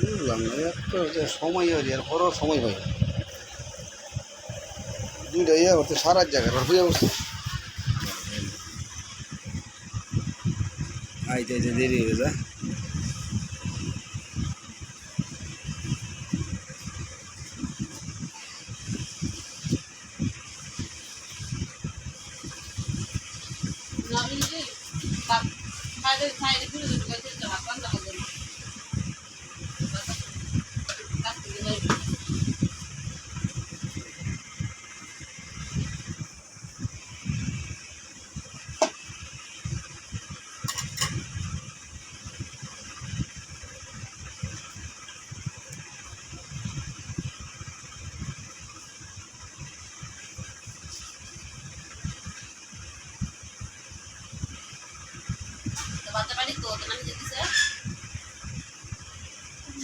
বুঝলাম না একটা যে সময় হয় আর বড় সময় হয় দুইটা ইয়ে করতে সারা জায়গায় বুঝে বসছে আইতে আইতে দেরি হয়ে যায়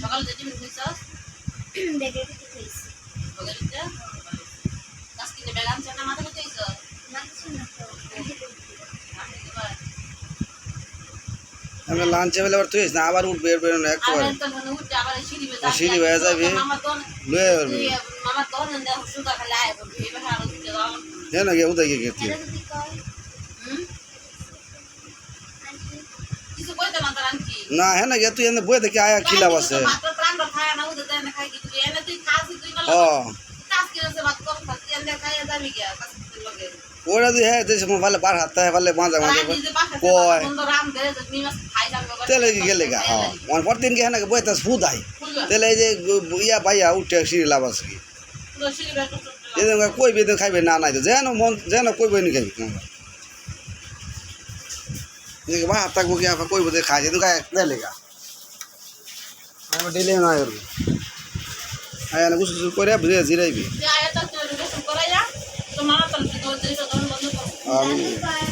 সকাল যেটি মিলছিস দেখে কি কইছি ওকে দিতে কাজ কিনে ব্যাগ আনছ না মাথা করতেইছ মানছি না তো আমরা লাঞ্চে বেলা আবার তুই না আবার উঠবে বের না একবার আবার তো মনে হচ্ছে আবার সিঁড়ি বেজা সিঁড়ি বেজা যাবে লয়ে যাবে মামা তো না সুদা খালি আয় বলবি এবার আরো দিতে দাও হ্যাঁ না গে উদয় গে গেতি এটা যদি কয় আন্টি কিছু কইতে না তার আনকি না হ্যাঁ না গে তুই এনে বই দেখি আয়া কি লাভ আছে মাত্র প্রাণ খায় না ওদের দেন খাই কি তুই এনে তুই খাসি তুই না হ্যাঁ কাজ করে সে বাত কম খাতি এনে খাই যাবি কি কাজ লগে ওরা যে হ্যাঁ দেশ মোবাইলে বার হাতে পারলে মাঝে মাঝে কয় বন্ধ রাম দে তুমি মাস খাই যাবে তেলে গেলে গা হ্যাঁ মন পরদিন কে হ্যাঁ না বই তা ফুদাই তেলে এই যে ইয়া ভাইয়া উঠে সিঁড়ি লাভ আছে কি পুরো সিঁড়ি বের করতে এদিন কই বেদিন খাইবে না নাই তো যেন মন যেন কই বই নি খাইবে দেখে বা হাত থাকবো কি আপা কই বই খাই যেহেতু গায়ে তেলে গা আমি ডেলে না করবো আয় না গুছু করে বুঝে জিরাইবি আয়া তো করাইয়া তো মামা তো দিছো তখন বন্ধ কর আমি পায়